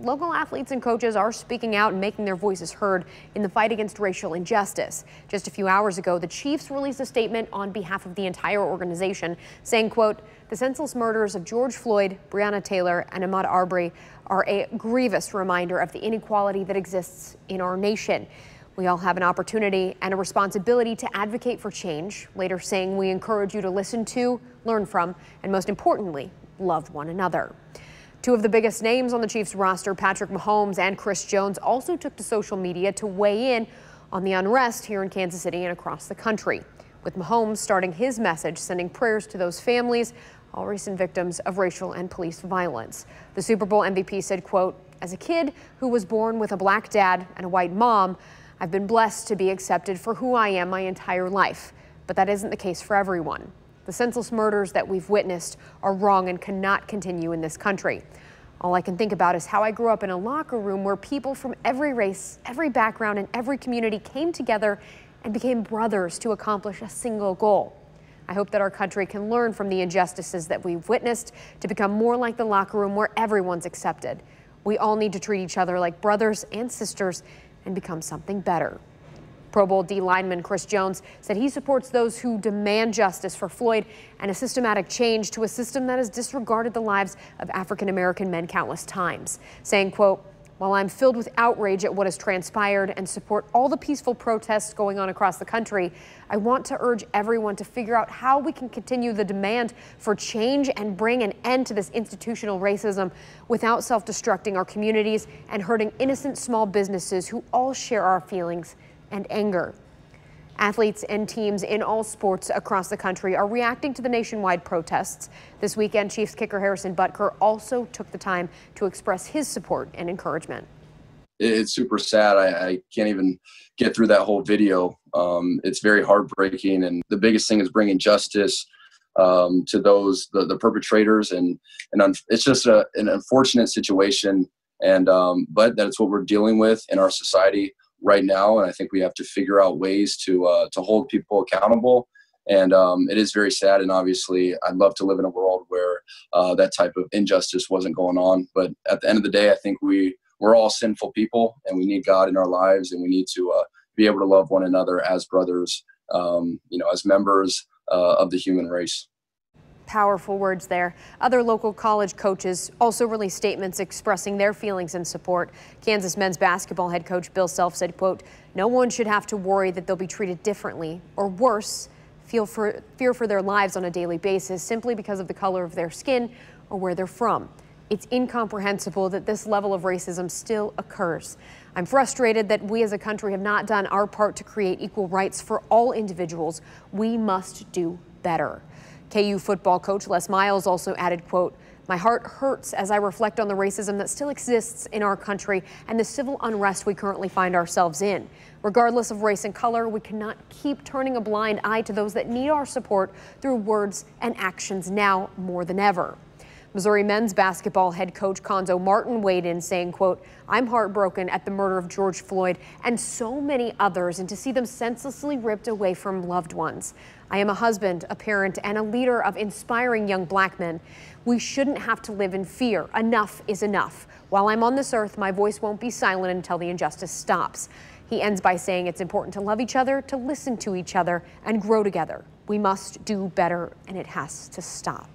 local athletes and coaches are speaking out and making their voices heard in the fight against racial injustice. Just a few hours ago, the Chiefs released a statement on behalf of the entire organization saying, quote, "The senseless murders of George Floyd, Breonna Taylor, and Ahmaud Arbery are a grievous reminder of the inequality that exists in our nation. We all have an opportunity and a responsibility to advocate for change," later saying, "We encourage you to listen to, learn from, and most importantly, love one another." Two of the biggest names on the Chiefs roster, Patrick Mahomes and Chris Jones, also took to social media to weigh in on the unrest here in Kansas City and across the country, with Mahomes starting his message sending prayers to those families, all recent victims of racial and police violence. The Super Bowl MVP said, quote, "As a kid who was born with a black dad and a white mom, I've been blessed to be accepted for who I am my entire life. But that isn't the case for everyone. The senseless murders that we've witnessed are wrong and cannot continue in this country. All I can think about is how I grew up in a locker room where people from every race, every background, and every community came together and became brothers to accomplish a single goal. I hope that our country can learn from the injustices that we've witnessed to become more like the locker room where everyone's accepted. We all need to treat each other like brothers and sisters and become something better." Pro Bowl D lineman Chris Jones said he supports those who demand justice for Floyd and a systematic change to a system that has disregarded the lives of African-American men countless times, saying, quote, "While I'm filled with outrage at what has transpired and support all the peaceful protests going on across the country, I want to urge everyone to figure out how we can continue the demand for change and bring an end to this institutional racism without self-destructing our communities and hurting innocent small businesses who all share our feelings and anger." Athletes and teams in all sports across the country are reacting to the nationwide protests. This weekend, Chiefs kicker Harrison BUTKER also took the time to express his support and encouragement. It's super sad. I can't even get through that whole video. It's very heartbreaking, and the biggest thing is bringing justice to those the perpetrators, and it's just an unfortunate situation, and but that's what we're dealing with in our society right now, and I think we have to figure out ways to hold people accountable. And it is very sad, and obviously I'd love to live in a world where that type of injustice wasn't going on. But at the end of the day, I think we're all sinful people, and we need God in our lives, and we need to be able to love one another as brothers, as members of the human race. Powerful words there. Other local college coaches also released statements expressing their feelings and support. Kansas men's basketball head coach Bill Self said, quote, "No one should have to worry that they'll be treated differently or worse, fear for their lives on a daily basis simply because of the color of their skin or where they're from. It's incomprehensible that this level of racism still occurs. I'm frustrated that we as a country have not done our part to create equal rights for all individuals. We must do better." KU football coach Les Miles also added, quote, "My heart hurts as I reflect on the racism that still exists in our country and the civil unrest we currently find ourselves in. Regardless of race and color, we cannot keep turning a blind eye to those that need our support through words and actions now more than ever." Missouri men's basketball head coach CUONZO Martin weighed in saying, quote, "I'm heartbroken at the murder of George Floyd and so many others, and to see them senselessly ripped away from loved ones. I am a husband, a parent, and a leader of inspiring young black men. We shouldn't have to live in fear. Enough is enough. While I'm on this earth, my voice won't be silent until the injustice stops." He ends by saying it's important to love each other, to listen to each other, and grow together. We must do better, and it has to stop.